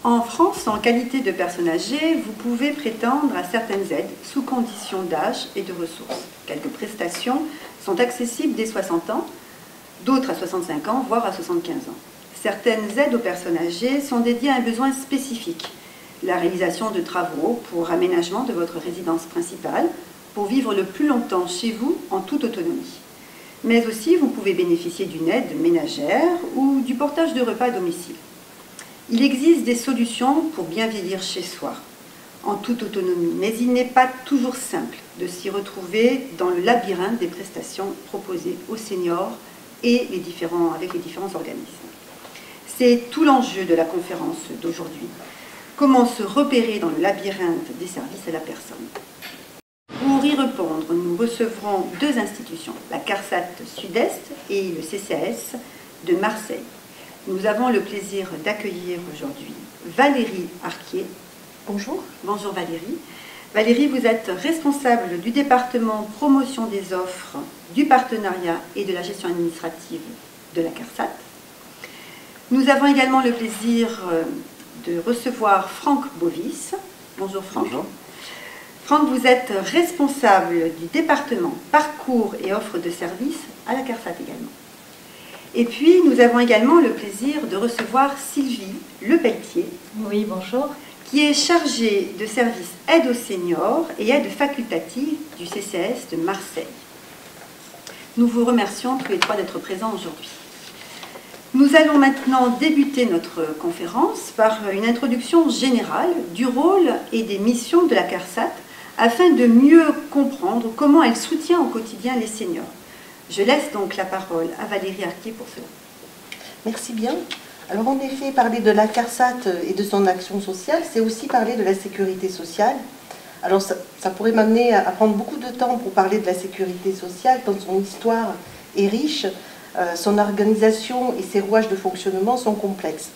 En France, en qualité de personne âgée, vous pouvez prétendre à certaines aides sous condition d'âge et de ressources. Quelques prestations sont accessibles dès 60 ans, d'autres à 65 ans, voire à 75 ans. Certaines aides aux personnes âgées sont dédiées à un besoin spécifique, la réalisation de travaux pour aménagement de votre résidence principale, pour vivre le plus longtemps chez vous en toute autonomie. Mais aussi, vous pouvez bénéficier d'une aide ménagère ou du portage de repas à domicile. Il existe des solutions pour bien vieillir chez soi, en toute autonomie, mais il n'est pas toujours simple de s'y retrouver dans le labyrinthe des prestations proposées aux seniors et avec les différents organismes. C'est tout l'enjeu de la conférence d'aujourd'hui. Comment se repérer dans le labyrinthe des services à la personne? Pour y répondre, nous recevrons deux institutions, la CARSAT Sud-Est et le CCAS de Marseille. Nous avons le plaisir d'accueillir aujourd'hui Valérie Arquier. Bonjour. Bonjour Valérie. Valérie, vous êtes responsable du département promotion des offres, du partenariat et de la gestion administrative de la CARSAT. Nous avons également le plaisir de recevoir Franck Bovis. Bonjour Franck. Bonjour. Franck, vous êtes responsable du département parcours et offres de services à la CARSAT également. Et puis, nous avons également le plaisir de recevoir Sylvie Lepelletier. Oui, bonjour. Qui est chargée de service aide aux seniors et aide facultative du CCAS de Marseille. Nous vous remercions tous les trois d'être présents aujourd'hui. Nous allons maintenant débuter notre conférence par une introduction générale du rôle et des missions de la CARSAT afin de mieux comprendre comment elle soutient au quotidien les seniors. Je laisse donc la parole à Valérie Arquier pour cela. Merci bien. Alors en effet, parler de la CARSAT et de son action sociale, c'est aussi parler de la sécurité sociale. Alors ça pourrait m'amener à prendre beaucoup de temps pour parler de la sécurité sociale, tant son histoire est riche, son organisation et ses rouages de fonctionnement sont complexes.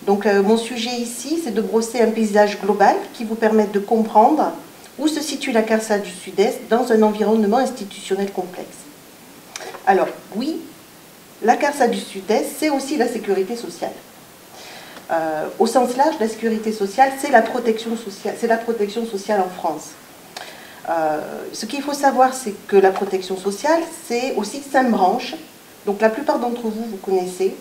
Donc mon sujet ici, c'est de brosser un paysage global qui vous permette de comprendre où se situe la CARSAT du Sud-Est dans un environnement institutionnel complexe. Alors, oui, la CARSAT du Sud-Est, c'est aussi la sécurité sociale. Au sens large, la sécurité sociale, c'est la protection sociale en France. Ce qu'il faut savoir, c'est que la protection sociale, c'est aussi 5 branches. Donc, la plupart d'entre vous, vous connaissez,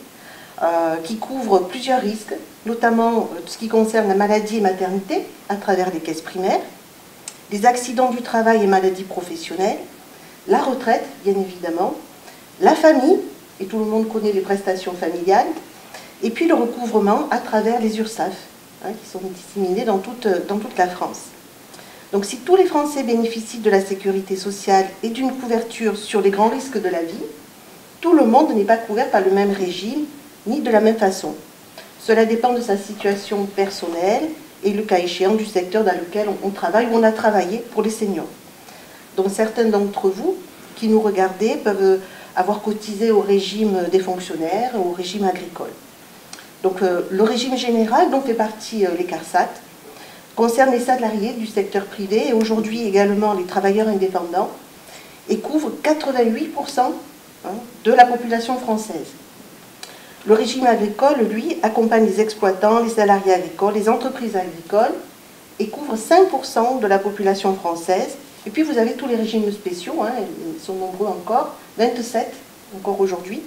qui couvrent plusieurs risques, notamment tout ce qui concerne la maladie et maternité, à travers les caisses primaires, les accidents du travail et maladies professionnelles, la retraite, bien évidemment, la famille, et tout le monde connaît les prestations familiales, et puis le recouvrement à travers les URSSAF, qui sont disséminés dans toute la France. Donc si tous les Français bénéficient de la sécurité sociale et d'une couverture sur les grands risques de la vie, tout le monde n'est pas couvert par le même régime, ni de la même façon. Cela dépend de sa situation personnelle et le cas échéant du secteur dans lequel on travaille ou on a travaillé pour les seniors. Donc certains d'entre vous qui nous regardez peuvent avoir cotisé au régime des fonctionnaires ou au régime agricole. Donc le régime général dont fait partie les CARSAT concerne les salariés du secteur privé et aujourd'hui également les travailleurs indépendants et couvre 88% de la population française. Le régime agricole, lui, accompagne les exploitants, les salariés agricoles, les entreprises agricoles et couvre 5% de la population française. Et puis vous avez tous les régimes spéciaux, ils sont nombreux encore, 27 encore aujourd'hui,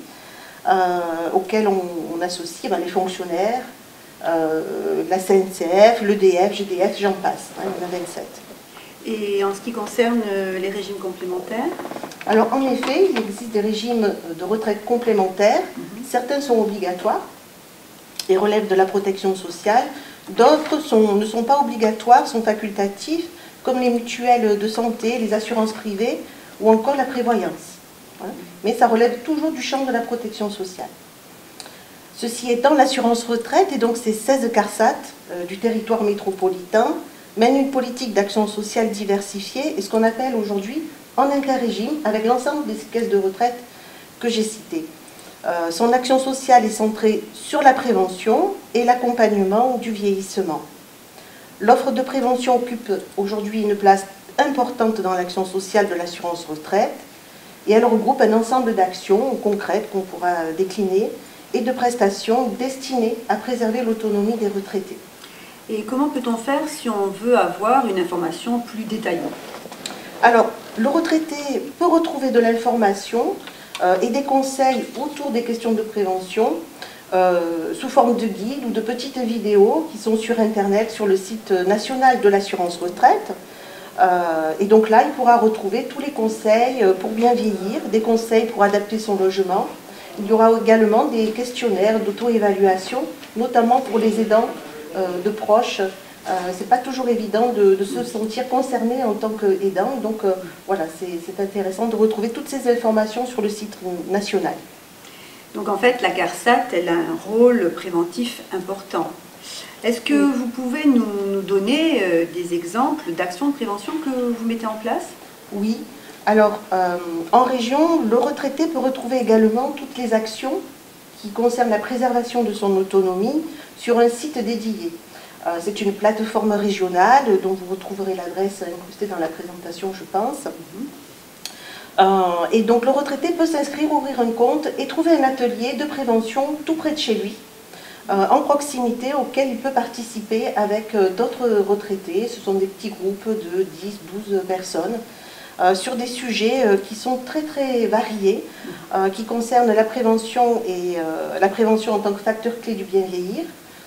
auxquels on associe les fonctionnaires, la CNCF, l'EDF, GDF, j'en passe, il y en a 27. Et en ce qui concerne les régimes complémentaires? Alors en effet, il existe des régimes de retraite complémentaires, certains sont obligatoires et relèvent de la protection sociale, d'autres ne sont pas obligatoires, sont facultatifs, comme les mutuelles de santé, les assurances privées ou encore la prévoyance. Mais ça relève toujours du champ de la protection sociale. Ceci étant, l'assurance retraite, et donc ces 16 CARSAT du territoire métropolitain, mène une politique d'action sociale diversifiée et ce qu'on appelle aujourd'hui en interrégime avec l'ensemble des caisses de retraite que j'ai citées. Son action sociale est centrée sur la prévention et l'accompagnement du vieillissement. L'offre de prévention occupe aujourd'hui une place importante dans l'action sociale de l'assurance retraite et elle regroupe un ensemble d'actions concrètes qu'on pourra décliner et de prestations destinées à préserver l'autonomie des retraités. Et comment peut-on faire si on veut avoir une information plus détaillée? Alors, le retraité peut retrouver de l'information et des conseils autour des questions de prévention sous forme de guides ou de petites vidéos qui sont sur Internet, sur le site national de l'assurance retraite. Et donc là, il pourra retrouver tous les conseils pour bien vieillir, des conseils pour adapter son logement. Il y aura également des questionnaires d'auto-évaluation, notamment pour les aidants de proches. C'est pas toujours évident de se sentir concerné en tant qu'aidant. Donc voilà, c'est intéressant de retrouver toutes ces informations sur le site national. Donc en fait, la CARSAT, elle a un rôle préventif important. Est-ce que vous pouvez nous donner des exemples d'actions de prévention que vous mettez en place? Oui. Alors, en région, le retraité peut retrouver également toutes les actions qui concernent la préservation de son autonomie sur un site dédié. C'est une plateforme régionale dont vous retrouverez l'adresse incrustée dans la présentation, je pense. Et donc le retraité peut s'inscrire, ouvrir un compte et trouver un atelier de prévention tout près de chez lui, en proximité, auquel il peut participer avec d'autres retraités. Ce sont des petits groupes de 10-12 personnes sur des sujets qui sont très très variés, qui concernent la prévention et la prévention en tant que facteur clé du bien vieillir.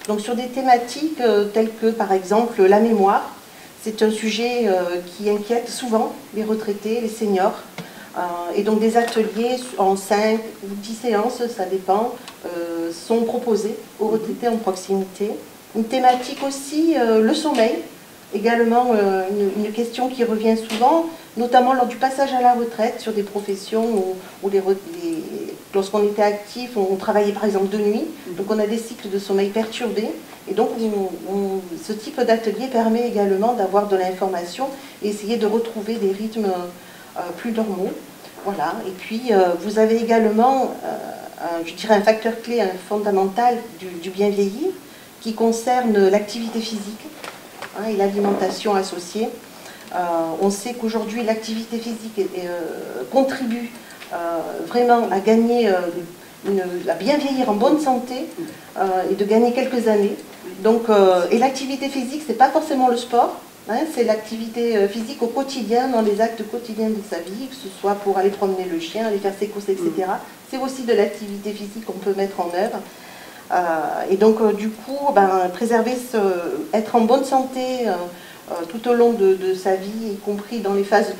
Donc sur des thématiques telles que par exemple la mémoire. C'est un sujet qui inquiète souvent les retraités, les seniors. Et donc des ateliers en 5 ou 10 séances, ça dépend, sont proposés aux retraités en proximité. Une thématique aussi, le sommeil, également une question qui revient souvent, notamment lors du passage à la retraite sur des professions où lorsqu'on était actif, on travaillait par exemple de nuit, donc on a des cycles de sommeil perturbés. Et donc ce type d'atelier permet également d'avoir de l'information et essayer de retrouver des rythmes plus normaux. Voilà. Et puis vous avez également, je dirais, un facteur clé, fondamental du bien vieillir qui concerne l'activité physique et l'alimentation associée. On sait qu'aujourd'hui l'activité physique contribue vraiment à gagner, à bien vieillir en bonne santé et de gagner quelques années. Donc, et l'activité physique, c'est pas forcément le sport. C'est l'activité physique au quotidien, dans les actes quotidiens de sa vie, que ce soit pour aller promener le chien, aller faire ses courses, etc. C'est aussi de l'activité physique qu'on peut mettre en œuvre. Et donc, du coup, préserver, être en bonne santé tout au long de sa vie, y compris dans les phases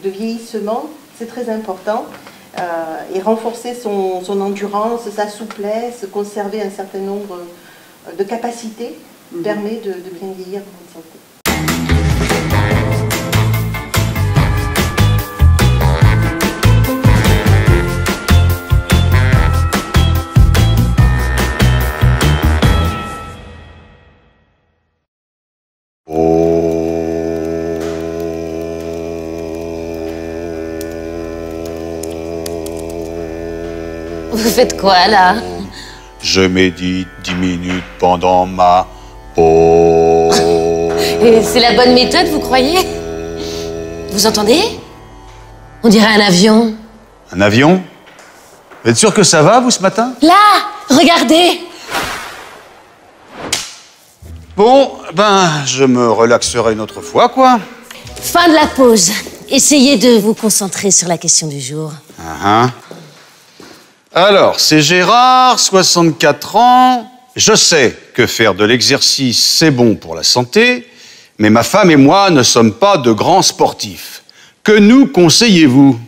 de vieillissement, c'est très important. Et renforcer son endurance, sa souplesse, conserver un certain nombre de capacités, permet de bien vieillir en bonne santé. Vous faites quoi, là? Je médite 10 minutes pendant ma pause. Et c'est la bonne méthode, vous croyez? Vous entendez? On dirait un avion. Un avion? Vous êtes sûr que ça va, vous, ce matin? Là! Regardez! Bon, je me relaxerai une autre fois, quoi. Fin de la pause. Essayez de vous concentrer sur la question du jour. Alors, c'est Gérard, 64 ans. Je sais que faire de l'exercice, c'est bon pour la santé, mais ma femme et moi ne sommes pas de grands sportifs. Que nous conseillez-vous?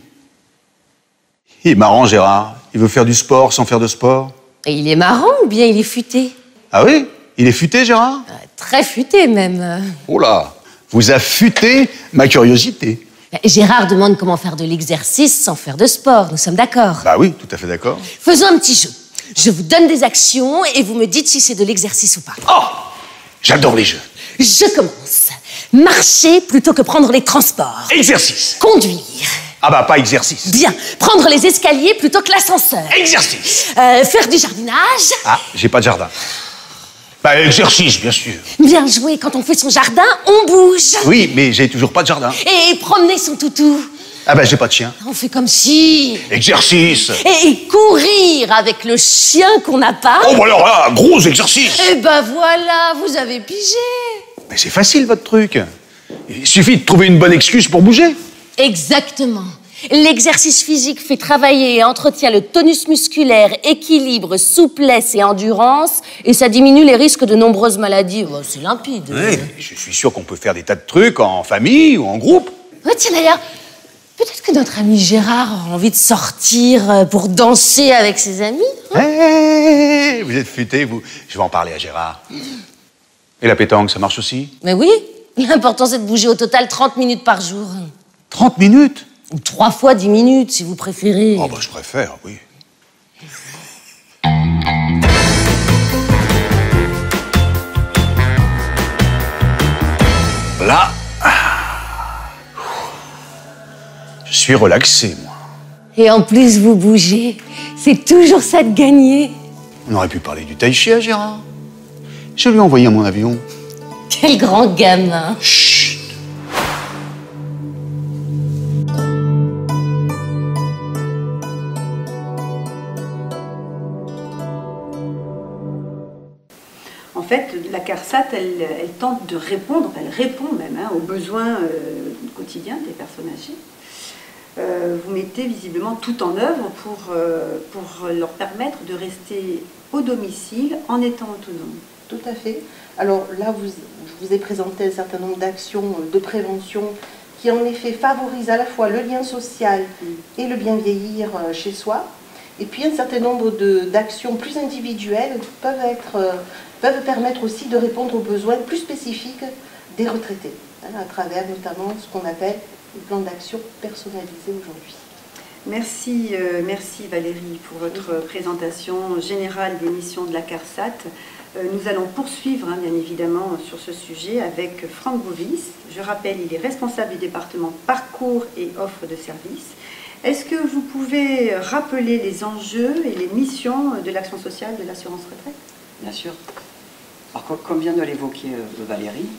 Il est marrant, Gérard. Il veut faire du sport sans faire de sport. Et il est marrant ou bien il est futé? Ah oui? Il est futé, Gérard? Très futé, même. Oh là, vous affûtez ma curiosité. Gérard demande comment faire de l'exercice sans faire de sport. Nous sommes d'accord? Bah oui, tout à fait d'accord. Faisons un petit jeu. Je vous donne des actions et vous me dites si c'est de l'exercice ou pas. Oh! J'adore les jeux. Je commence. Marcher plutôt que prendre les transports. Exercice. Conduire. Ah bah pas exercice. Bien. Prendre les escaliers plutôt que l'ascenseur. Exercice. Faire du jardinage. Ah, j'ai pas de jardin. Bah exercice, bien sûr. Bien joué. Quand on fait son jardin, on bouge. Oui, mais j'ai toujours pas de jardin. Et promener son toutou. Ah ben, j'ai pas de chien. On fait comme si... Exercice. Et courir avec le chien qu'on n'a pas. Oh, bah alors là, gros exercice. Eh ben voilà, vous avez pigé. Mais c'est facile, votre truc. Il suffit de trouver une bonne excuse pour bouger. Exactement. L'exercice physique fait travailler et entretient le tonus musculaire, équilibre, souplesse et endurance, et ça diminue les risques de nombreuses maladies. Bon, c'est limpide. Oui, je suis sûr qu'on peut faire des tas de trucs en famille ou en groupe. Ouais, tiens d'ailleurs, peut-être que notre ami Gérard a envie de sortir pour danser avec ses amis. Hey, vous êtes futé, vous. Je vais en parler à Gérard. Et la pétanque, ça marche aussi? Mais oui, l'important c'est de bouger au total 30 minutes par jour. 30 minutes? Ou 3 fois 10 minutes, si vous préférez. Oh, bah, je préfère, oui. Là, je suis relaxé, moi. Et en plus, vous bougez. C'est toujours ça de gagner. On aurait pu parler du tai chi à Gérard. Je lui ai envoyé à mon avion. Quel grand gamin. Chut. En fait, la CARSAT, elle tente de répondre, elle répond même aux besoins quotidiens des personnes âgées. Vous mettez visiblement tout en œuvre pour leur permettre de rester au domicile en étant autonomes. Tout à fait. Alors là, je vous ai présenté un certain nombre d'actions de prévention qui en effet favorisent à la fois le lien social et le bien vieillir chez soi. Et puis un certain nombre d'actions plus individuelles peuvent permettre aussi de répondre aux besoins plus spécifiques des retraités, à travers notamment ce qu'on appelle le plan d'action personnalisé aujourd'hui. Merci, merci Valérie pour votre présentation générale des missions de la CARSAT. Nous allons poursuivre bien évidemment sur ce sujet avec Franck Bovis. Je rappelle, il est responsable du département parcours et offre de services. Est-ce que vous pouvez rappeler les enjeux et les missions de l'action sociale de l'assurance retraite? Bien sûr. Alors, comme vient de l'évoquer Valérie,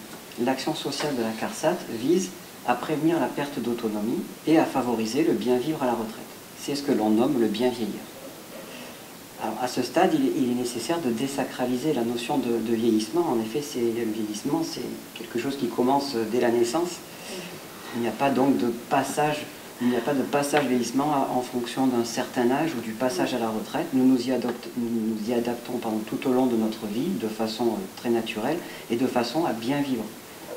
l'action sociale de la CARSAT vise à prévenir la perte d'autonomie et à favoriser le bien vivre à la retraite. C'est ce que l'on nomme le bien vieillir. Alors, à ce stade, il est nécessaire de désacraliser la notion de vieillissement. En effet, le vieillissement, c'est quelque chose qui commence dès la naissance. Il n'y a pas donc de passage, vieillissement en fonction d'un certain âge ou du passage à la retraite. Nous nous y adaptons tout au long de notre vie, de façon très naturelle et de façon à bien vivre.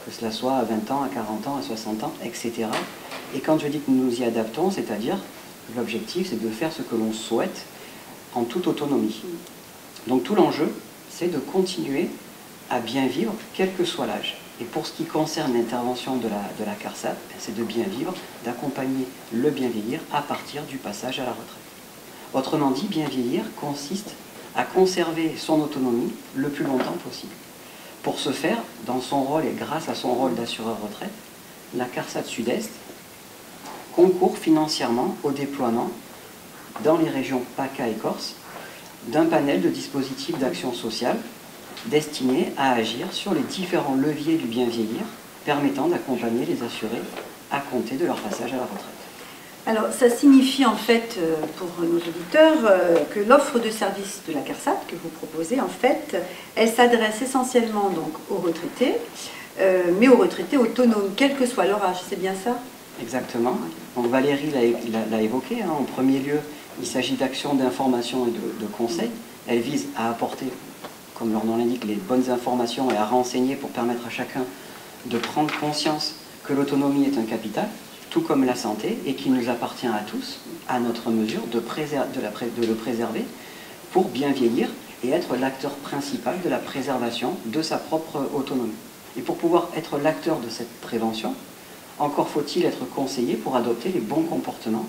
Que cela soit à 20 ans, à 40 ans, à 60 ans, etc. Et quand je dis que nous nous y adaptons, c'est-à-dire l'objectif, c'est de faire ce que l'on souhaite en toute autonomie. Donc tout l'enjeu, c'est de continuer à bien vivre, quel que soit l'âge. Et pour ce qui concerne l'intervention de la CARSAT, c'est de bien vivre, d'accompagner le bien vieillir à partir du passage à la retraite. Autrement dit, bien vieillir consiste à conserver son autonomie le plus longtemps possible. Pour ce faire, dans son rôle et grâce à son rôle d'assureur retraite, la CARSAT Sud-Est concourt financièrement au déploiement dans les régions PACA et Corse d'un panel de dispositifs d'action sociale destinés à agir sur les différents leviers du bien vieillir, permettant d'accompagner les assurés à compter de leur passage à la retraite. Alors, ça signifie en fait, pour nos auditeurs, que l'offre de services de la CARSAT que vous proposez, en fait, elle s'adresse essentiellement donc aux retraités, mais aux retraités autonomes, quel que soit leur âge, c'est bien ça? Exactement. Donc Valérie l'a évoqué, en premier lieu, il s'agit d'actions d'information et de conseil. Elle vise à apporter, comme leur nom l'indique, les bonnes informations et à renseigner pour permettre à chacun de prendre conscience que l'autonomie est un capital, tout comme la santé, et qu'il nous appartient à tous, à notre mesure, de le préserver pour bien vieillir et être l'acteur principal de la préservation de sa propre autonomie. Et pour pouvoir être l'acteur de cette prévention, encore faut-il être conseillé pour adopter les bons comportements.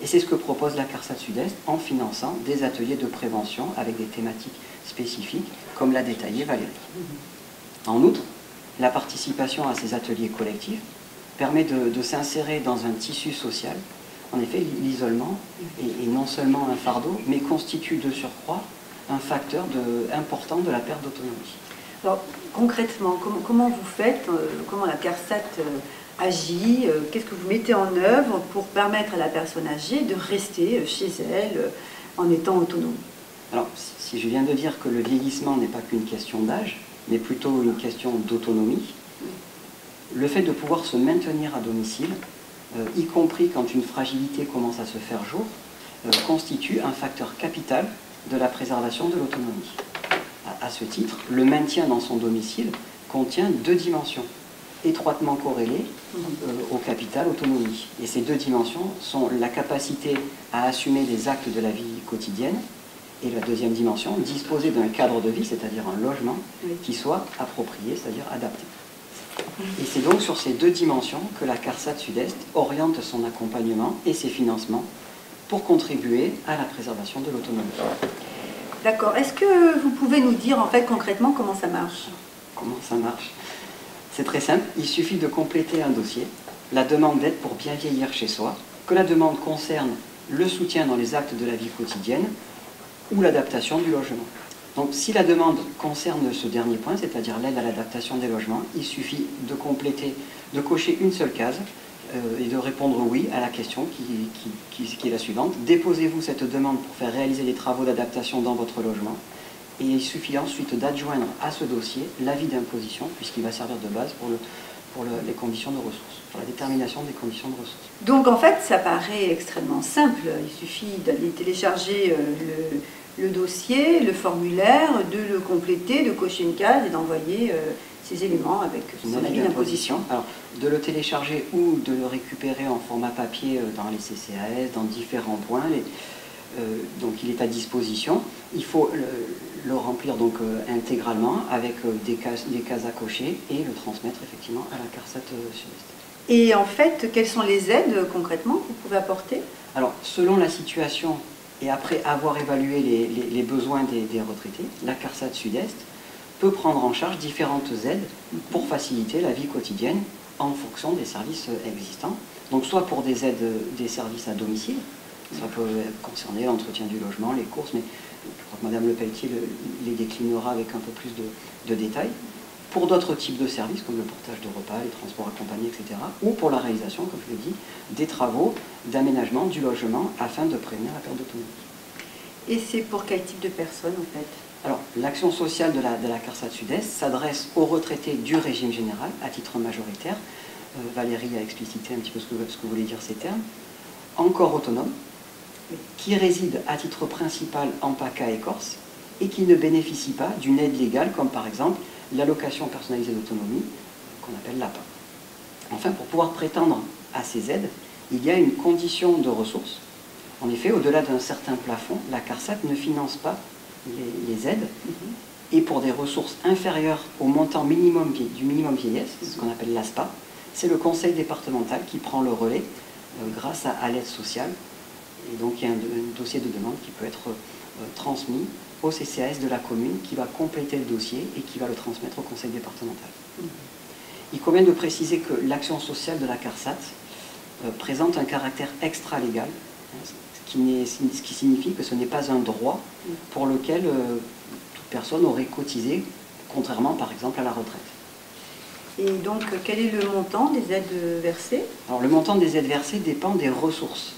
Et c'est ce que propose la CARSAT Sud-Est en finançant des ateliers de prévention avec des thématiques spécifiques, comme l'a détaillé Valérie. En outre, la participation à ces ateliers collectifs permet de s'insérer dans un tissu social. En effet, l'isolement est non seulement un fardeau, mais constitue de surcroît un facteur important de la perte d'autonomie. Alors, concrètement, comment vous faites, comment la CARSAT agit, qu'est-ce que vous mettez en œuvre pour permettre à la personne âgée de rester chez elle en étant autonome? Alors, si je viens de dire que le vieillissement n'est pas qu'une question d'âge, mais plutôt une question d'autonomie, le fait de pouvoir se maintenir à domicile, y compris quand une fragilité commence à se faire jour, constitue un facteur capital de la préservation de l'autonomie. À ce titre, le maintien dans son domicile contient deux dimensions étroitement corrélées au capital autonomie. Et ces deux dimensions sont la capacité à assumer les actes de la vie quotidienne et la deuxième dimension, disposer d'un cadre de vie, c'est-à-dire un logement, qui soit approprié, c'est-à-dire adapté. Et c'est donc sur ces deux dimensions que la CARSAT Sud-Est oriente son accompagnement et ses financements pour contribuer à la préservation de l'autonomie. D'accord. Est-ce que vous pouvez nous dire en fait concrètement comment ça marche? Comment ça marche? C'est très simple, il suffit de compléter un dossier, la demande d'aide pour bien vieillir chez soi, que la demande concerne le soutien dans les actes de la vie quotidienne ou l'adaptation du logement. Donc si la demande concerne ce dernier point, c'est-à-dire l'aide à l'adaptation des logements, il suffit de compléter, de cocher une seule case et de répondre oui à la question qui est la suivante. Déposez-vous cette demande pour faire réaliser les travaux d'adaptation dans votre logement? Et il suffit ensuite d'adjoindre à ce dossier l'avis d'imposition, puisqu'il va servir de base pour les conditions de ressources, pour la détermination des conditions de ressources. Donc en fait, ça paraît extrêmement simple. Il suffit d'aller télécharger le dossier, le formulaire, de le compléter, de cocher une case et d'envoyer ces éléments avec son avis d'imposition. Alors, de le télécharger ou de le récupérer en format papier dans les CCAS, dans différents points. Donc il est à disposition. Il faut le remplir donc intégralement avec des cases à cocher et le transmettre effectivement à la CARSAT Sud-Est. Et en fait, quelles sont les aides concrètement que vous pouvez apporter? Alors, selon la situation et après avoir évalué les besoins des retraités, la CARSAT Sud-Est peut prendre en charge différentes aides pour faciliter la vie quotidienne en fonction des services existants. Donc soit pour des aides des services à domicile, ça peut concerner l'entretien du logement, les courses, mais je crois que Mme Lepelletier les déclinera avec un peu plus de détails. Pour d'autres types de services, comme le portage de repas, les transports accompagnés, etc. Ou pour la réalisation, comme je l'ai dit, des travaux d'aménagement du logement afin de prévenir la perte d'autonomie. Et c'est pour quel type de personnes en fait? Alors, l'action sociale de la CARSAT Sud-Est s'adresse aux retraités du régime général, à titre majoritaire. Valérie a explicité un petit peu ce que voulaient dire ces termes. Encore autonomes, qui résident à titre principal en PACA et Corse, et qui ne bénéficient pas d'une aide légale, comme par exemple l'allocation personnalisée d'autonomie, qu'on appelle l'APA. Enfin, pour pouvoir prétendre à ces aides, il y a une condition de ressources. En effet, au-delà d'un certain plafond, la CARSAT ne finance pas les aides, et pour des ressources inférieures au montant minimum du minimum vieillesse, ce qu'on appelle l'ASPA, c'est le conseil départemental qui prend le relais grâce à l'aide sociale. Et donc il y a un dossier de demande qui peut être transmis au CCAS de la commune qui va compléter le dossier et qui va le transmettre au conseil départemental. Il convient de préciser que l'action sociale de la CARSAT présente un caractère extra-légal, ce qui signifie que ce n'est pas un droit pour lequel toute personne aurait cotisé, contrairement par exemple à la retraite. Et donc, quel est le montant des aides versées? Alors, le montant des aides versées dépend des ressources.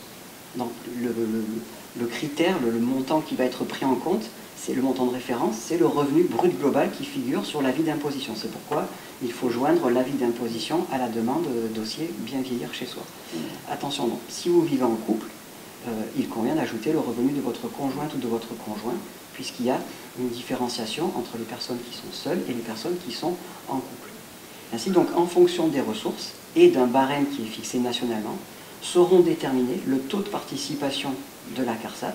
Donc, le critère, le montant qui va être pris en compte, c'est le montant de référence, c'est le revenu brut global qui figure sur l'avis d'imposition. C'est pourquoi il faut joindre l'avis d'imposition à la demande dossier bien vieillir chez soi. Attention, donc, si vous vivez en couple, il convient d'ajouter le revenu de votre conjointe ou de votre conjoint, puisqu'il y a une différenciation entre les personnes qui sont seules et les personnes qui sont en couple. Ainsi, donc, en fonction des ressources et d'un barème qui est fixé nationalement, seront déterminés le taux de participation de la CARSAT,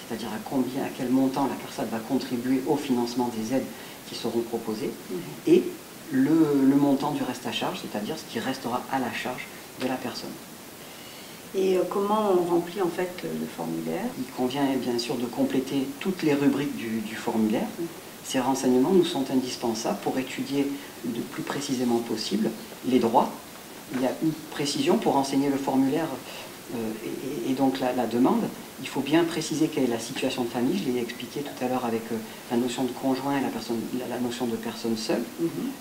c'est-à-dire à quel montant la CARSAT va contribuer au financement des aides qui seront proposées, et le montant du reste à charge, c'est-à-dire ce qui restera à la charge de la personne. Et comment on remplit en fait le formulaire? Il convient bien sûr de compléter toutes les rubriques du formulaire. Ces renseignements nous sont indispensables pour étudier le plus précisément possible les droits. Il y a une précision pour renseigner le formulaire. Et donc la demande, il faut bien préciser quelle est la situation de famille. Je l'ai expliqué tout à l'heure avec la notion de conjoint et la notion de personne seule,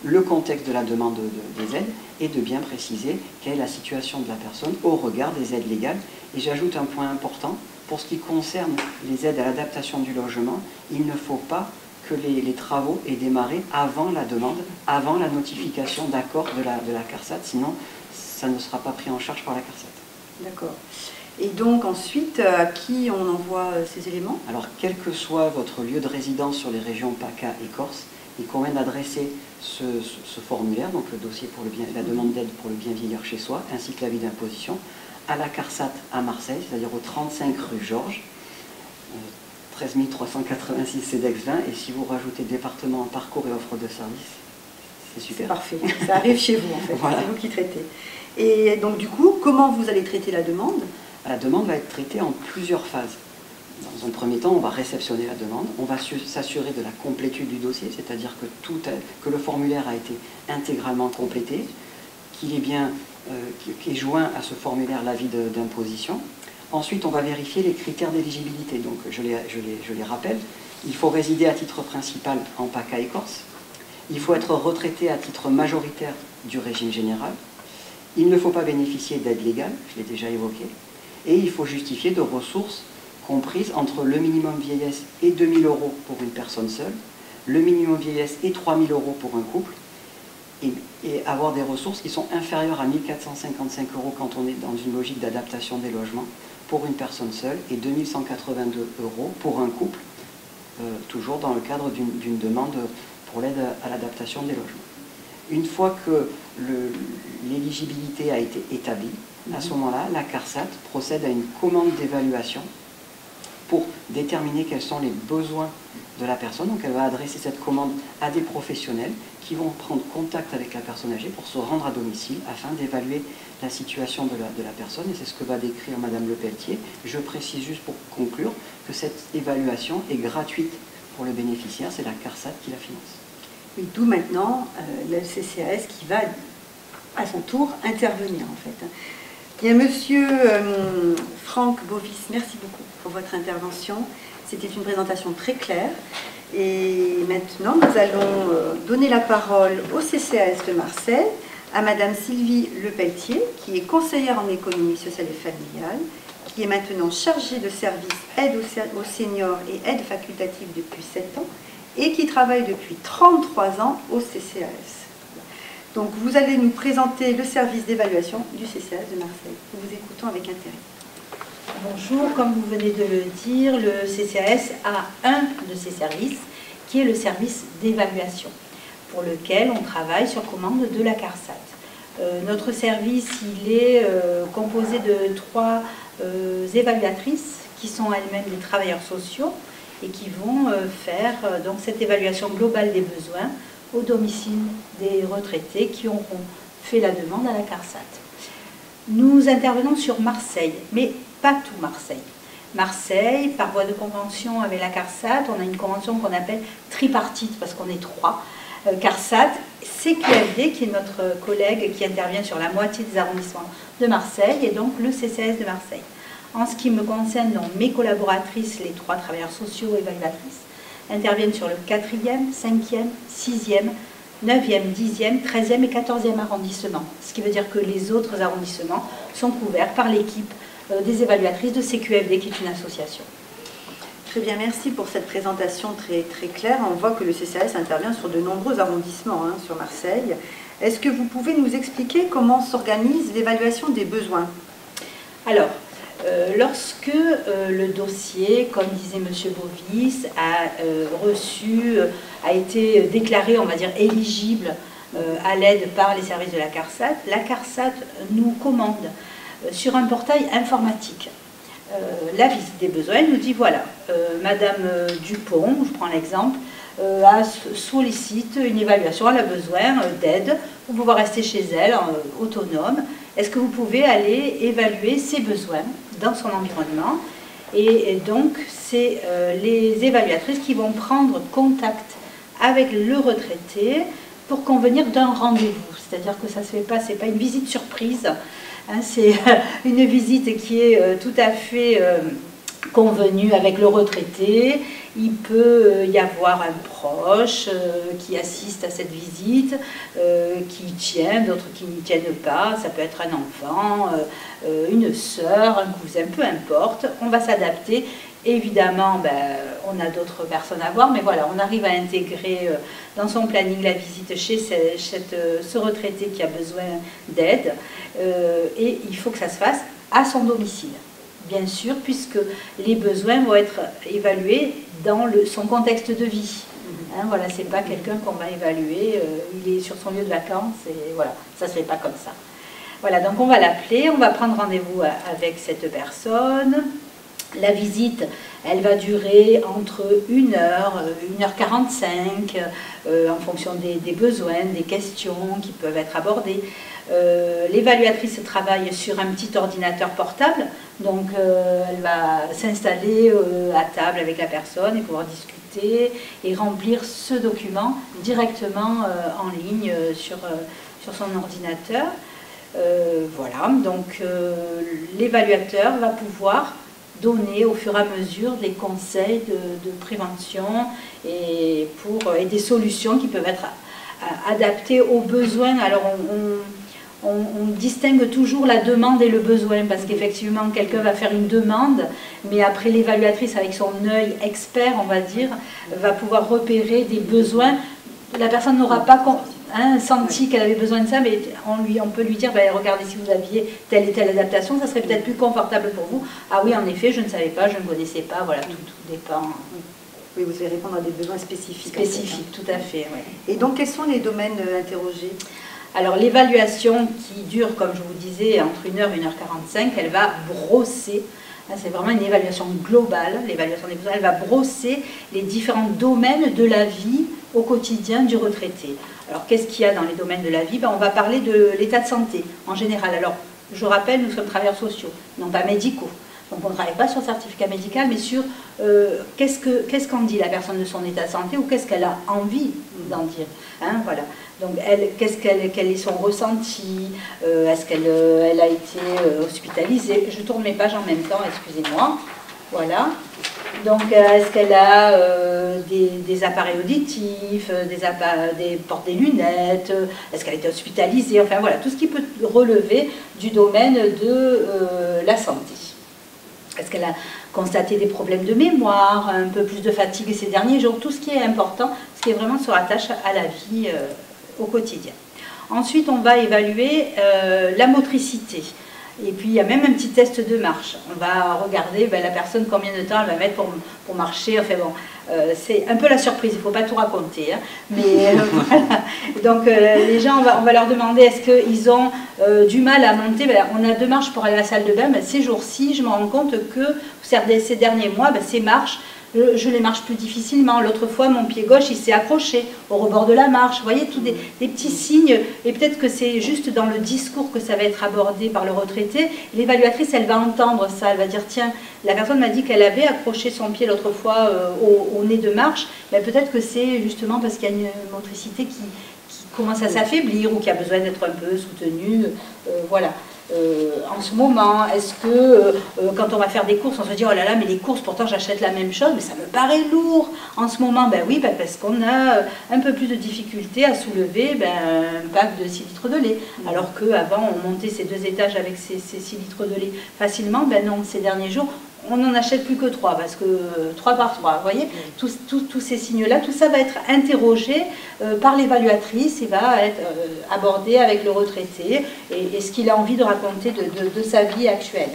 le contexte de la demande des aides, et de bien préciser quelle est la situation de la personne au regard des aides légales. Et j'ajoute un point important, pour ce qui concerne les aides à l'adaptation du logement, il ne faut pas que les travaux aient démarré avant la demande, avant la notification d'accord de la CARSAT, sinon ça ne sera pas pris en charge par la CARSAT. D'accord. Et donc ensuite, à qui on envoie ces éléments? Alors, quel que soit votre lieu de résidence sur les régions PACA et Corse, il convient d'adresser ce formulaire, donc le dossier pour la demande d'aide pour le bien vieillir chez soi, ainsi que l'avis d'imposition, à la CARSAT à Marseille, c'est-à-dire au 35 rue Georges, 13 386 CEDEX 20, et si vous rajoutez département, parcours et offre de service, c'est super. C'est parfait, ça arrive chez vous en fait, voilà. C'est vous qui traitez. Et donc du coup, comment vous allez traiter la demande? La demande va être traitée en plusieurs phases. Dans un premier temps, on va réceptionner la demande, on va s'assurer de la complétude du dossier, c'est-à-dire que le formulaire a été intégralement complété, qu'il est joint à ce formulaire l'avis d'imposition. Ensuite, on va vérifier les critères d'éligibilité. Donc, je les rappelle, il faut résider à titre principal en PACA et Corse, il faut être retraité à titre majoritaire du régime général, il ne faut pas bénéficier d'aide légale, je l'ai déjà évoqué, et il faut justifier de ressources comprises entre le minimum vieillesse et 2 000 € pour une personne seule, le minimum vieillesse et 3 000 € pour un couple, et avoir des ressources qui sont inférieures à 1 455 € quand on est dans une logique d'adaptation des logements pour une personne seule, et 2 182 € pour un couple, toujours dans le cadre d'une demande pour l'aide à l'adaptation des logements. Une fois que l'éligibilité a été établie, à ce moment-là, la CARSAT procède à une commande d'évaluation pour déterminer quels sont les besoins de la personne. Donc elle va adresser cette commande à des professionnels qui vont prendre contact avec la personne âgée pour se rendre à domicile afin d'évaluer la situation de la personne. Et c'est ce que va décrire Madame Lepelletier. Je précise juste pour conclure que cette évaluation est gratuite pour le bénéficiaire, c'est la CARSAT qui la finance. Et d'où maintenant le CCAS qui va à son tour intervenir en fait. Bien, Monsieur Franck Bovis, merci beaucoup pour votre intervention. C'était une présentation très claire. Et maintenant, nous allons donner la parole au CCAS de Marseille, à Madame Sylvie Lepelletier, qui est conseillère en économie sociale et familiale, qui est maintenant chargée de service aide aux seniors et aide facultative depuis 7 ans, et qui travaille depuis 33 ans au CCAS. Donc vous allez nous présenter le service d'évaluation du CCAS de Marseille. Nous vous écoutons avec intérêt. Bonjour, comme vous venez de le dire, le CCAS a un de ses services, qui est le service d'évaluation, pour lequel on travaille sur commande de la CARSAT. Notre service, il est composé de 3 évaluatrices, qui sont elles-mêmes des travailleurs sociaux, et qui vont faire donc cette évaluation globale des besoins au domicile des retraités qui auront fait la demande à la CARSAT. Nous intervenons sur Marseille, mais pas tout Marseille. Marseille, par voie de convention avec la CARSAT, on a une convention qu'on appelle tripartite, parce qu'on est 3. CARSAT, CQFD, qui est notre collègue qui intervient sur la moitié des arrondissements de Marseille, et donc le CCAS de Marseille. En ce qui me concerne, donc, mes collaboratrices, les 3 travailleurs sociaux évaluatrices, interviennent sur le 4e, 5e, 6e, 9e, 10e, 13e et 14e arrondissement. Ce qui veut dire que les autres arrondissements sont couverts par l'équipe des évaluatrices de CQFD, qui est une association. Très bien, merci pour cette présentation très, très claire. On voit que le CCAS intervient sur de nombreux arrondissements sur Marseille. Est-ce que vous pouvez nous expliquer comment s'organise l'évaluation des besoins? Alors, lorsque le dossier, comme disait M. Bovis, a été déclaré, on va dire, éligible à l'aide par les services de la CARSAT nous commande sur un portail informatique la visite des besoins. Elle nous dit, voilà, Madame Dupont, je prends l'exemple, sollicite une évaluation, elle a besoin d'aide pour pouvoir rester chez elle, autonome. Est-ce que vous pouvez aller évaluer ses besoins dans son environnement? Et donc, c'est les évaluatrices qui vont prendre contact avec le retraité pour convenir d'un rendez-vous. C'est-à-dire que ça se fait pas, c'est pas une visite surprise Hein, c'est une visite qui est tout à fait convenue avec le retraité. Il peut y avoir un proche qui assiste à cette visite, qui y tient, d'autres qui n'y tiennent pas. Ça peut être un enfant, une sœur, un cousin, peu importe. On va s'adapter. Évidemment, on a d'autres personnes à voir, mais voilà, on arrive à intégrer dans son planning la visite chez ce retraité qui a besoin d'aide. Et il faut que ça se fasse à son domicile, bien sûr, puisque les besoins vont être évalués dans son contexte de vie. Hein, voilà, c'est pas quelqu'un qu'on va évaluer, il est sur son lieu de vacances, et voilà, ça se fait pas comme ça. Voilà, donc on va l'appeler, on va prendre rendez-vous avec cette personne. La visite, elle va durer entre 1 heure, 1h45, en fonction des besoins, des questions qui peuvent être abordées. L'évaluatrice travaille sur un petit ordinateur portable, donc elle va s'installer à table avec la personne et pouvoir discuter et remplir ce document directement en ligne sur son ordinateur. Voilà, donc l'évaluateur va pouvoir donner au fur et à mesure des conseils de prévention et des solutions qui peuvent être adaptées aux besoins. Alors on distingue toujours la demande et le besoin, parce qu'effectivement quelqu'un va faire une demande, mais après l'évaluatrice avec son œil expert, on va dire, va pouvoir repérer des besoins. La personne n'aura pas senti qu'elle avait besoin de ça, mais on peut lui dire, regardez, si vous aviez telle et telle adaptation, ça serait peut-être plus confortable pour vous. Ah oui, en effet, je ne savais pas, je ne connaissais pas, voilà, tout dépend. Oui, vous allez répondre à des besoins spécifiques. Spécifiques, tout à fait, oui. Et donc, quels sont les domaines interrogés? Alors, l'évaluation qui dure, comme je vous disais, entre 1 heure et 1h45, elle va brosser. C'est vraiment une évaluation globale, l'évaluation des besoins. Elle va brosser les différents domaines de la vie au quotidien du retraité. Alors, qu'est-ce qu'il y a dans les domaines de la vie? On va parler de l'état de santé en général. Alors, je rappelle, nous sommes travailleurs sociaux, non pas médicaux. Donc, on ne travaille pas sur le certificat médical, mais sur qu'est-ce qu'en dit la personne de son état de santé ou qu'est-ce qu'elle a envie d'en dire. Hein, voilà. Donc, quel est son ressenti? Est-ce qu'elle a été hospitalisée? Je tourne mes pages en même temps, excusez-moi. Voilà. Donc, est-ce qu'elle a des appareils auditifs, porte des lunettes? Est-ce qu'elle a été hospitalisée? Enfin, voilà, tout ce qui peut relever du domaine de la santé. Est-ce qu'elle a constaté des problèmes de mémoire, un peu plus de fatigue ces derniers jours? Tout ce qui est important, ce qui est vraiment se rattache à la vie au quotidien. Ensuite, on va évaluer la motricité. Et puis, il y a même un petit test de marche. On va regarder la personne, combien de temps elle va mettre pour marcher. Enfin bon, c'est un peu la surprise, il ne faut pas tout raconter. Hein. Mais voilà. Donc, les gens, on va leur demander, est-ce qu'ils ont du mal à monter? On a 2 marches pour aller à la salle de bain. Ces jours-ci, je me rends compte que ces derniers mois, ces marches, je les marche plus difficilement. L'autre fois, mon pied gauche, il s'est accroché au rebord de la marche. Vous voyez, tous des petits signes. Et peut-être que c'est juste dans le discours que ça va être abordé par le retraité. L'évaluatrice, elle va entendre ça. Elle va dire, tiens, la personne m'a dit qu'elle avait accroché son pied l'autre fois au nez de marche. Mais peut-être que c'est justement parce qu'il y a une motricité qui commence à s'affaiblir ou qui a besoin d'être un peu soutenue. Voilà. En ce moment, est-ce que quand on va faire des courses, on se dit oh là là, mais les courses, pourtant j'achète la même chose, mais ça me paraît lourd. En ce moment, oui, parce qu'on a un peu plus de difficulté à soulever un pack de 6 litres de lait. Alors qu'avant, on montait ces 2 étages avec ces 6 litres de lait facilement. Non, ces derniers jours, on n'en achète plus que 3, parce que 3 par 3, vous voyez, tous ces signes-là, tout ça va être interrogé par l'évaluatrice et va être abordé avec le retraité et ce qu'il a envie de raconter de sa vie actuelle.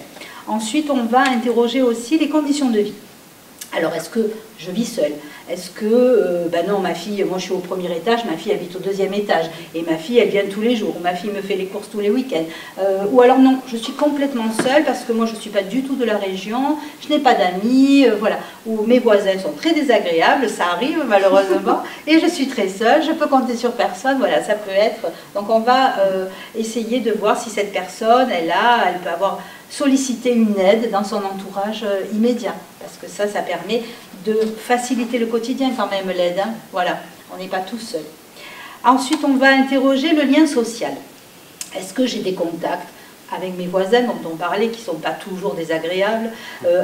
Ensuite, on va interroger aussi les conditions de vie. Alors, est-ce que je vis seule? Est-ce que, non, ma fille, moi je suis au 1er étage, ma fille habite au 2e étage, et ma fille, elle vient tous les jours, ou ma fille me fait les courses tous les week-ends. Ou alors non, je suis complètement seule, parce que moi je ne suis pas du tout de la région, je n'ai pas d'amis, voilà. Ou mes voisins sont très désagréables, ça arrive malheureusement, et je suis très seule, je peux compter sur personne, voilà, ça peut être... Donc on va essayer de voir si cette personne, elle peut avoir sollicité une aide dans son entourage immédiat, parce que ça permet de faciliter le quotidien quand même, l'aide. Hein. Voilà, on n'est pas tout seul. Ensuite, on va interroger le lien social. Est-ce que j'ai des contacts avec mes voisins dont on parlait, qui ne sont pas toujours désagréables,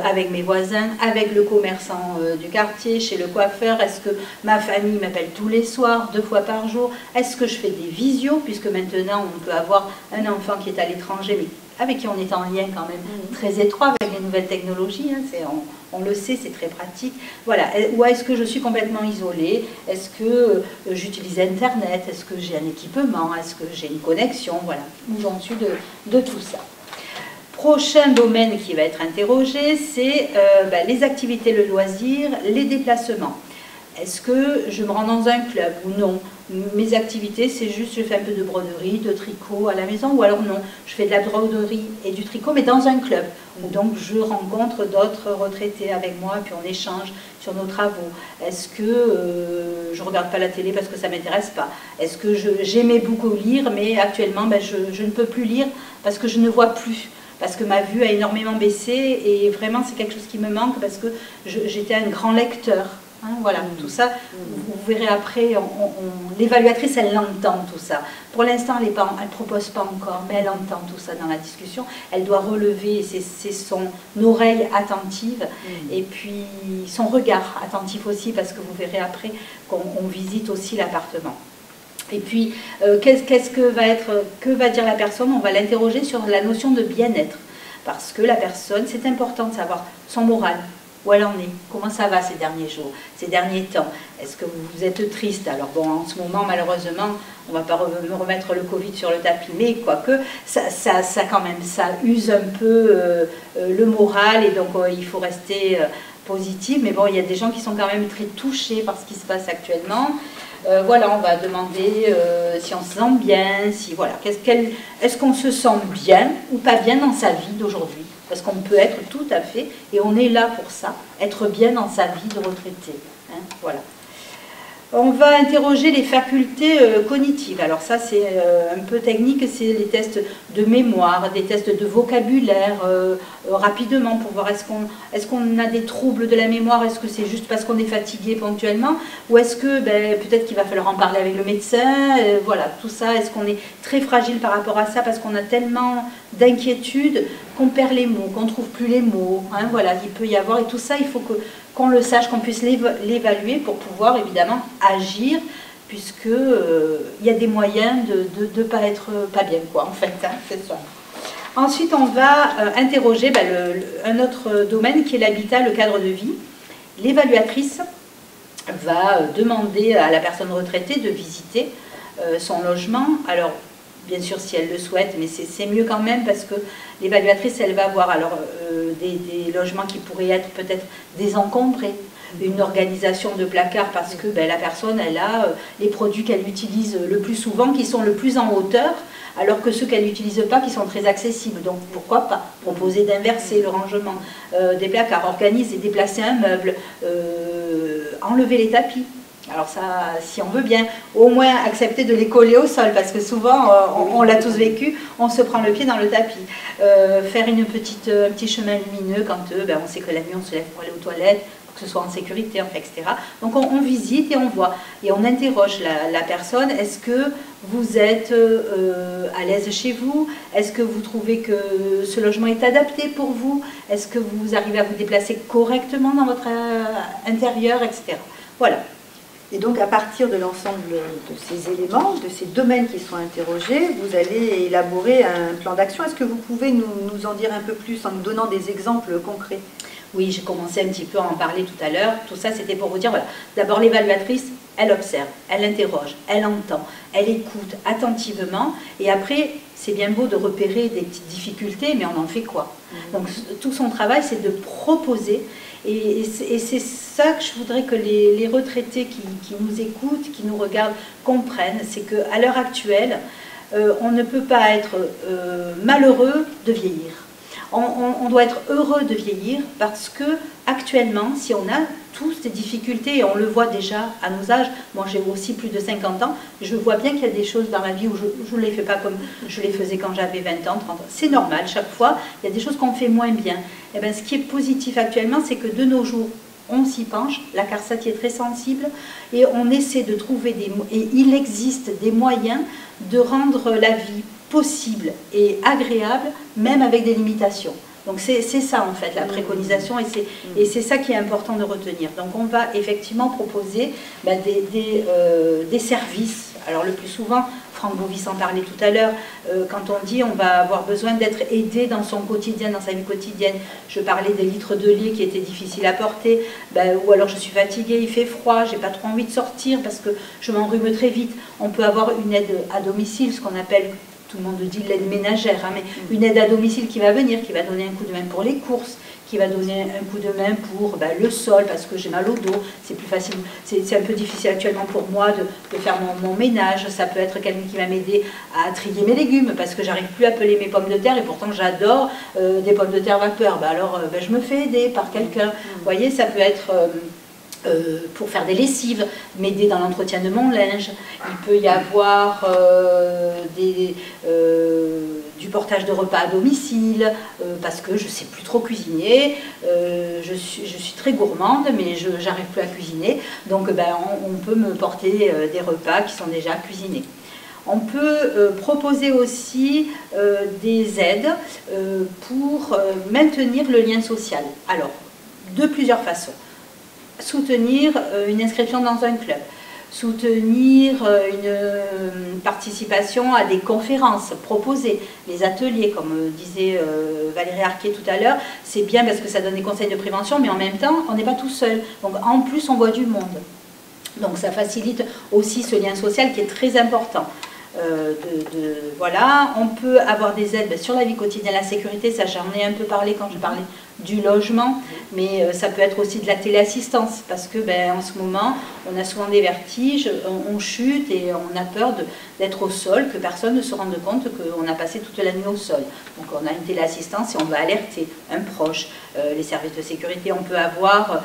avec mes voisins, avec le commerçant du quartier, chez le coiffeur, est-ce que ma famille m'appelle tous les soirs, 2 fois par jour, est-ce que je fais des visios, puisque maintenant on peut avoir un enfant qui est à l'étranger, mais avec qui on est en lien quand même très étroit avec les nouvelles technologies, hein, on le sait, c'est très pratique. Voilà. Ou est-ce que je suis complètement isolée? Est-ce que j'utilise Internet? Est-ce que j'ai un équipement? Est-ce que j'ai une connexion? Voilà, où j'en suis de tout ça. Prochain domaine qui va être interrogé, c'est les activités, le loisir, les déplacements. Est-ce que je me rends dans un club ou non? Mes activités, c'est juste, je fais un peu de broderie, de tricot à la maison, ou alors non, je fais de la broderie et du tricot, mais dans un club, où donc je rencontre d'autres retraités avec moi, puis on échange sur nos travaux. Est-ce que je ne regarde pas la télé parce que ça ne m'intéresse pas? Est-ce que j'aimais beaucoup lire, mais actuellement, je ne peux plus lire parce que je ne vois plus, parce que ma vue a énormément baissé, et vraiment, c'est quelque chose qui me manque, parce que j'étais un grand lecteur. Hein, voilà, tout ça, vous verrez après, l'évaluatrice, elle l'entend tout ça. Pour l'instant, elle ne propose pas encore, mais elle entend tout ça dans la discussion. Elle doit relever, c'est son oreille attentive, et puis son regard attentif aussi, parce que vous verrez après qu'on visite aussi l'appartement. Et puis, que va dire la personne? On va l'interroger sur la notion de bien-être, parce que la personne, c'est important de savoir son moral. Où elle en est, comment ça va ces derniers jours, ces derniers temps. Est-ce que vous êtes triste? Alors bon, en ce moment, malheureusement, on ne va pas remettre le Covid sur le tapis, mais quoique, ça quand même, ça use un peu le moral, et donc il faut rester positif. Mais bon, il y a des gens qui sont quand même très touchés par ce qui se passe actuellement. Voilà, on va demander si on se sent bien, si voilà, est-ce qu'on se sent bien ou pas bien dans sa vie d'aujourd'hui? Parce qu'on peut être tout à fait, et on est là pour ça, être bien dans sa vie de retraité. Hein, voilà. On va interroger les facultés cognitives. Alors ça, c'est un peu technique, c'est les tests de mémoire, des tests de vocabulaire, rapidement, pour voir est-ce qu'on a des troubles de la mémoire, est-ce que c'est juste parce qu'on est fatigué ponctuellement, ou est-ce que peut-être qu'il va falloir en parler avec le médecin, voilà, tout ça, est-ce qu'on est très fragile par rapport à ça, parce qu'on a tellement d'inquiétudes qu'on perd les mots, qu'on ne trouve plus les mots, hein, voilà, il peut y avoir, et tout ça, il faut qu'on le sache, qu'on puisse l'évaluer pour pouvoir évidemment agir, puisque il y a des moyens de ne pas être pas bien, quoi, en fait, hein, c'est ça. Ensuite, on va interroger un autre domaine qui est l'habitat, le cadre de vie. L'évaluatrice va demander à la personne retraitée de visiter son logement. Alors, bien sûr, si elle le souhaite, mais c'est mieux quand même, parce que l'évaluatrice, elle va voir alors des logements qui pourraient être peut-être désencombrés, une organisation de placards, parce que la personne, elle a les produits qu'elle utilise le plus souvent, qui sont le plus en hauteur, alors que ceux qu'elle n'utilise pas, qui sont très accessibles. Donc pourquoi pas proposer d'inverser le rangement des placards, organiser, déplacer un meuble, enlever les tapis. Alors ça, si on veut bien, au moins accepter de les coller au sol, parce que souvent, on l'a tous vécu, on se prend le pied dans le tapis. Faire un petit chemin lumineux quand on sait que la nuit on se lève pour aller aux toilettes, pour que ce soit en sécurité, etc. Donc on visite et on voit, et on interroge la personne. Est-ce que vous êtes à l'aise chez vous? Est-ce que vous trouvez que ce logement est adapté pour vous? Est-ce que vous arrivez à vous déplacer correctement dans votre intérieur, etc. Voilà. Et donc, à partir de l'ensemble de ces éléments, de ces domaines qui sont interrogés, vous allez élaborer un plan d'action. Est-ce que vous pouvez nous en dire un peu plus en nous donnant des exemples concrets? Oui, j'ai commencé un petit peu à en parler tout à l'heure. Tout ça, c'était pour vous dire, voilà, d'abord l'évaluatrice, elle observe, elle interroge, elle entend, elle écoute attentivement, et après, c'est bien beau de repérer des petites difficultés, mais on en fait quoi? Donc, tout son travail, c'est de proposer. Et c'est ça que je voudrais que les retraités qui nous écoutent, qui nous regardent, comprennent, c'est qu'à l'heure actuelle, on ne peut pas être malheureux de vieillir. On doit être heureux de vieillir, parce que actuellement, si on a tous des difficultés, et on le voit déjà à nos âges, moi j'ai aussi plus de 50 ans, je vois bien qu'il y a des choses dans ma vie où je ne les fais pas comme je les faisais quand j'avais 20 ans, 30 ans. C'est normal, chaque fois, il y a des choses qu'on fait moins bien. Et bien, ce qui est positif actuellement, c'est que de nos jours, on s'y penche, la CARSAT est très sensible, et on essaie de trouver et il existe des moyens de rendre la vie possible et agréable, même avec des limitations. Donc c'est ça en fait la préconisation, et c'est ça qui est important de retenir. Donc on va effectivement proposer des services. Alors le plus souvent, Franck Bovis en parlait tout à l'heure, quand on dit on va avoir besoin d'être aidé dans son quotidien, dans sa vie quotidienne. Je parlais des litres de lait qui étaient difficiles à porter, ou alors je suis fatiguée, il fait froid, j'ai pas trop envie de sortir parce que je m'enrhume très vite. On peut avoir une aide à domicile, ce qu'on appelle, tout le monde dit l'aide ménagère, hein, mais une aide à domicile qui va venir, qui va donner un coup de main pour les courses, qui va donner un coup de main pour le sol, parce que j'ai mal au dos, c'est plus facile, c'est un peu difficile actuellement pour moi de faire mon ménage. Ça peut être quelqu'un qui va m'aider à trier mes légumes, parce que j'arrive plus à peler mes pommes de terre, et pourtant j'adore des pommes de terre vapeur. Alors je me fais aider par quelqu'un. Vous voyez, ça peut être... pour faire des lessives, m'aider dans l'entretien de mon linge. Il peut y avoir du portage de repas à domicile, parce que je ne sais plus trop cuisiner, je suis très gourmande, mais je n'arrive plus à cuisiner, donc on peut me porter des repas qui sont déjà cuisinés. On peut proposer aussi des aides pour maintenir le lien social. Alors, de plusieurs façons. Soutenir une inscription dans un club, soutenir une participation à des conférences proposées, les ateliers, comme disait Valérie Arquet tout à l'heure, c'est bien parce que ça donne des conseils de prévention, mais en même temps, on n'est pas tout seul. Donc en plus, on voit du monde. Donc ça facilite aussi ce lien social qui est très important. Voilà, on peut avoir des aides sur la vie quotidienne, la sécurité, ça j'en ai un peu parlé quand je parlais du logement, mais ça peut être aussi de la téléassistance, parce que en ce moment on a souvent des vertiges, on chute et on a peur d'être au sol, que personne ne se rende compte qu'on a passé toute la nuit au sol. Donc on a une téléassistance et on va alerter un proche, les services de sécurité. On peut avoir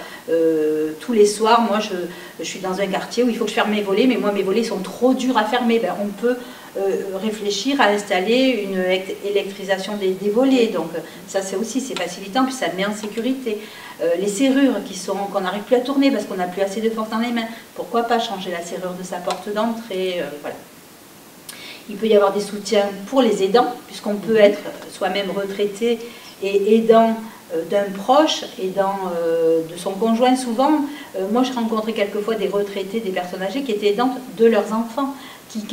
tous les soirs, moi je suis dans un quartier où il faut que je ferme mes volets, mais moi mes volets sont trop durs à fermer. On peut réfléchir à installer une électrisation des volets, donc ça c'est aussi, c'est facilitant, puis ça met en sécurité. Les serrures qu'on n'arrive plus à tourner parce qu'on n'a plus assez de force dans les mains, pourquoi pas changer la serrure de sa porte d'entrée, voilà. Il peut y avoir des soutiens pour les aidants, puisqu'on peut être soi-même retraité et aidant d'un proche, aidant de son conjoint souvent. Moi je rencontrais quelquefois des retraités, des personnes âgées qui étaient aidantes de leurs enfants.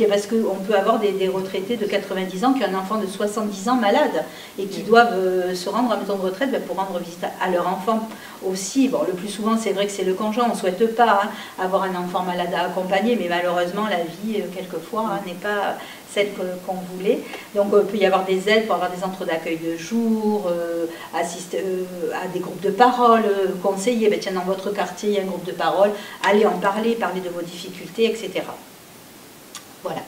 Parce qu'on peut avoir des retraités de 90 ans qui ont un enfant de 70 ans malade et qui doivent se rendre à maison de retraite pour rendre visite à leur enfant aussi. Bon, le plus souvent, c'est vrai que c'est le conjoint, on ne souhaite pas avoir un enfant malade à accompagner, mais malheureusement, la vie, quelquefois, n'est pas celle qu'on voulait. Donc, il peut y avoir des aides pour avoir des centres d'accueil de jour, assister à des groupes de parole, conseiller, tiens, dans votre quartier, il y a un groupe de parole, allez en parler, parler de vos difficultés, etc. Voilà.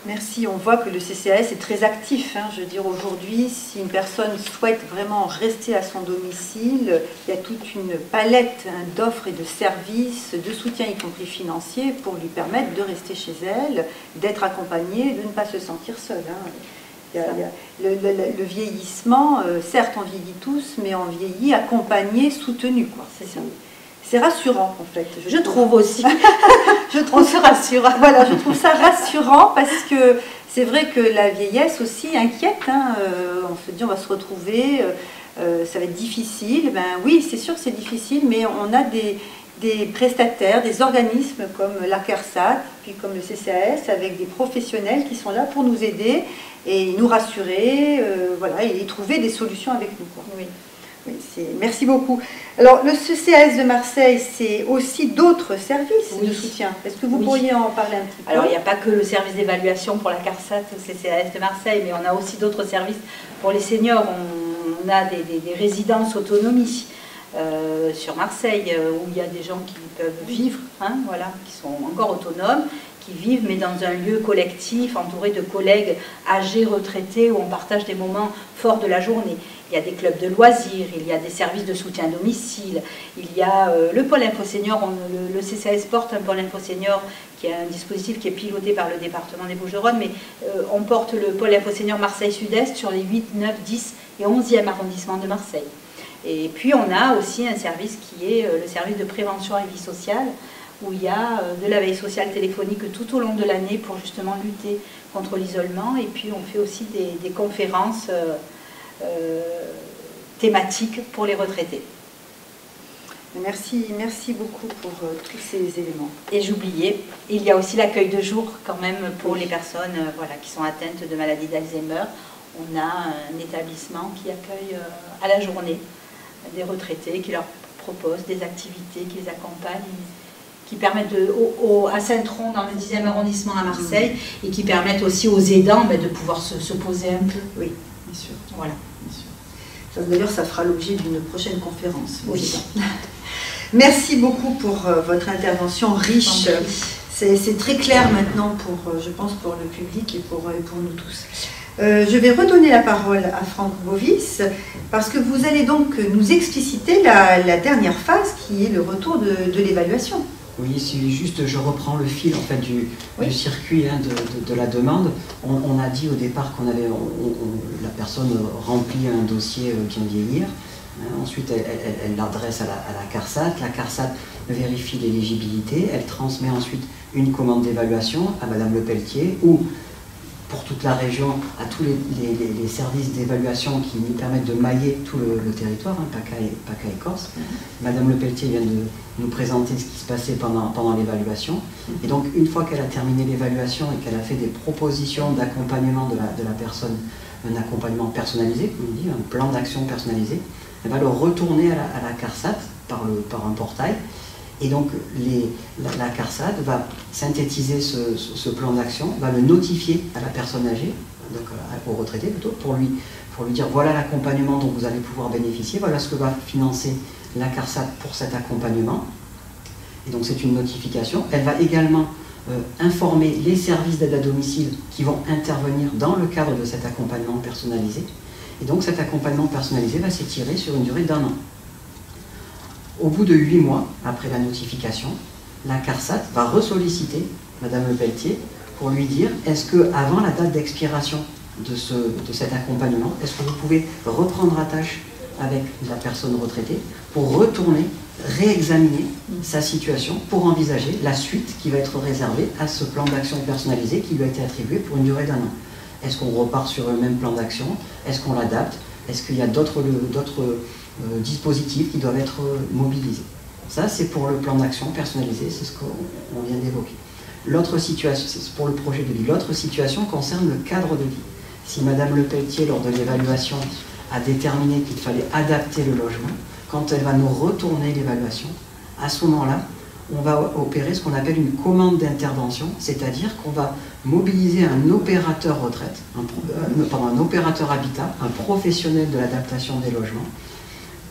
Merci. On voit que le CCAS est très actif. Je veux dire, aujourd'hui, si une personne souhaite vraiment rester à son domicile, il y a toute une palette d'offres et de services, de soutien, y compris financier, pour lui permettre de rester chez elle, d'être accompagnée, de ne pas se sentir seule. Le vieillissement, certes, on vieillit tous, mais on vieillit accompagné, soutenu. C'est ça. C'est rassurant en fait. Je trouve aussi. Je trouve ça rassurant. Voilà, je trouve ça rassurant parce que c'est vrai que la vieillesse aussi inquiète. On se dit on va se retrouver, ça va être difficile. Oui, c'est sûr que c'est difficile, mais on a des prestataires, des organismes comme la CARSAT, puis comme le CCAS, avec des professionnels qui sont là pour nous aider et nous rassurer, voilà, et trouver des solutions avec nous. Oui. Oui, merci beaucoup. Alors, le CCAS de Marseille, c'est aussi d'autres services de soutien. Est-ce que vous pourriez en parler un petit peu? Alors, il n'y a pas que le service d'évaluation pour la CARSAT au CCAS de Marseille, mais on a aussi d'autres services pour les seniors. On a des résidences autonomie sur Marseille, où il y a des gens qui peuvent vivre, voilà, qui sont encore autonomes, qui vivent, mais dans un lieu collectif, entouré de collègues âgés, retraités, où on partage des moments forts de la journée. Il y a des clubs de loisirs, il y a des services de soutien à domicile, il y a le pôle info-senior, le CCAS porte un pôle info-senior qui est un dispositif qui est piloté par le département des Bouches-du-Rhône, mais on porte le pôle info-senior Marseille Sud-Est sur les 8, 9, 10 et 11e arrondissements de Marseille. Et puis on a aussi un service qui est le service de prévention et vie sociale, où il y a de la veille sociale téléphonique tout au long de l'année pour justement lutter contre l'isolement. Et puis on fait aussi des conférences thématiques pour les retraités. Merci beaucoup pour tous ces éléments. Et j'oubliais, il y a aussi l'accueil de jour quand même pour les personnes voilà, qui sont atteintes de maladie d'Alzheimer. On a un établissement qui accueille à la journée des retraités, qui leur propose des activités, qui les accompagnent, qui permettent à Saint-Tron, dans le 10e arrondissement à Marseille, et qui permettent aussi aux aidants de pouvoir se poser un peu. Oui, bien sûr. Voilà. Bien sûr. D'ailleurs, ça fera l'objet d'une prochaine conférence. Oui. Merci beaucoup pour votre intervention riche. C'est très clair maintenant, je pense, pour le public et pour nous tous. Je vais redonner la parole à Franck Bovis, parce que vous allez donc nous expliciter la dernière phase, qui est le retour de l'évaluation. Oui, si juste je reprends le fil en fait, du circuit de la demande. On a dit au départ qu'on avait, la personne remplit un dossier bien vieillir. Ensuite, elle l'adresse à la CARSAT. La CARSAT vérifie l'éligibilité. Elle transmet ensuite une commande d'évaluation à Madame Lepelletier ou pour toute la région à tous les services d'évaluation qui nous permettent de mailler tout le territoire, PACA et Corse. Madame Lepelletier vient de nous présenter ce qui se passait pendant l'évaluation. Et donc, une fois qu'elle a terminé l'évaluation et qu'elle a fait des propositions d'accompagnement de la personne, un accompagnement personnalisé, comme on dit, un plan d'action personnalisé, elle va le retourner à la CARSAT par un portail. Et donc la CARSAT va synthétiser ce plan d'action, va le notifier à la personne âgée, donc au retraité plutôt, pour lui dire voilà l'accompagnement dont vous allez pouvoir bénéficier, voilà ce que va financer la CARSAT pour cet accompagnement. Et donc c'est une notification. Elle va également informer les services d'aide à domicile qui vont intervenir dans le cadre de cet accompagnement personnalisé. Et donc cet accompagnement personnalisé va s'étirer sur une durée d'1 an. Au bout de 8 mois, après la notification, la CARSAT va ressolliciter Madame Lepelletier pour lui dire est-ce qu'avant la date d'expiration de cet accompagnement, est-ce que vous pouvez reprendre attache avec la personne retraitée pour retourner, réexaminer sa situation pour envisager la suite qui va être réservée à ce plan d'action personnalisé qui lui a été attribué pour une durée d'1 an. Est-ce qu'on repart sur le même plan d'action? Est-ce qu'on l'adapte? Est-ce qu'il y a d'autres dispositifs qui doivent être mobilisés? Ça, c'est pour le plan d'action personnalisé, c'est ce qu'on vient d'évoquer. L'autre situation, c'est pour le projet de vie. L'autre situation concerne le cadre de vie. Si Madame Lepelletier, lors de l'évaluation, a déterminé qu'il fallait adapter le logement, quand elle va nous retourner l'évaluation, à ce moment-là, on va opérer ce qu'on appelle une commande d'intervention, c'est-à-dire qu'on va mobiliser un opérateur retraite, un opérateur habitat, un professionnel de l'adaptation des logements,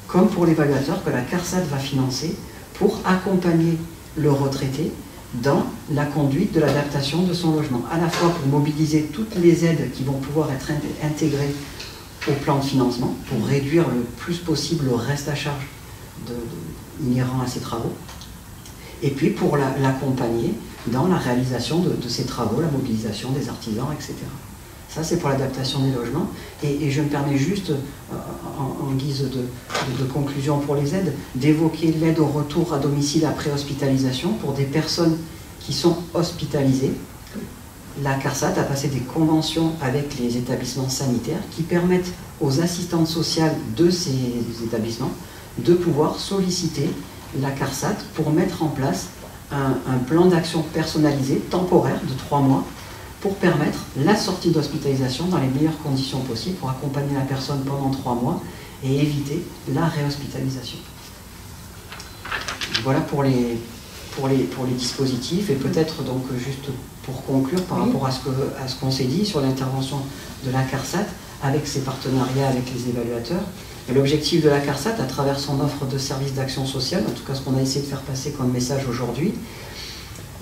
comme pour l'évaluateur que la CARSAT va financer pour accompagner le retraité dans la conduite de l'adaptation de son logement, à la fois pour mobiliser toutes les aides qui vont pouvoir être intégrées au plan de financement, pour réduire le plus possible le reste à charge inhérent à ces travaux, et puis pour l'accompagner dans la réalisation de ces travaux, la mobilisation des artisans, etc. Ça, c'est pour l'adaptation des logements. Et je me permets juste, en guise de conclusion pour les aides, d'évoquer l'aide au retour à domicile après hospitalisation pour des personnes qui sont hospitalisées. La CARSAT a passé des conventions avec les établissements sanitaires qui permettent aux assistantes sociales de ces établissements de pouvoir solliciter la CARSAT pour mettre en place un plan d'action personnalisé, temporaire, de 3 mois, pour permettre la sortie d'hospitalisation dans les meilleures conditions possibles, pour accompagner la personne pendant 3 mois et éviter la réhospitalisation. Voilà pour les dispositifs, et peut-être donc juste pour conclure par rapport à ce qu'on s'est dit sur l'intervention de la CARSAT avec ses partenariats avec les évaluateurs. L'objectif de la CARSAT, à travers son offre de services d'action sociale, en tout cas ce qu'on a essayé de faire passer comme message aujourd'hui,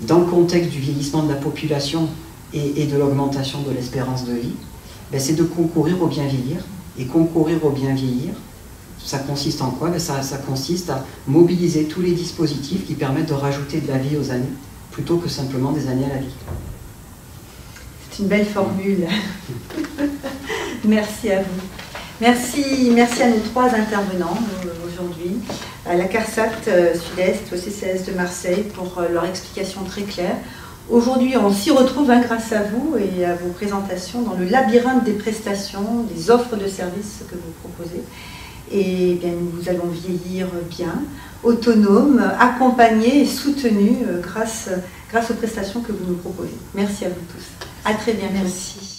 dans le contexte du vieillissement de la population et de l'augmentation de l'espérance de vie, c'est de concourir au bien vieillir. Et concourir au bien vieillir, ça consiste en quoi? Ça consiste à mobiliser tous les dispositifs qui permettent de rajouter de la vie aux années, plutôt que simplement des années à la vie. C'est une belle formule. Merci à vous. Merci à nos 3 intervenants aujourd'hui. à la CARSAT Sud-Est, au CCAS de Marseille, pour leur explication très claire. Aujourd'hui, on s'y retrouve grâce à vous et à vos présentations dans le labyrinthe des prestations, des offres de services que vous proposez. Et bien, nous allons vieillir bien, autonomes, accompagnés et soutenus grâce aux prestations que vous nous proposez. Merci à vous tous. À très bientôt. Merci.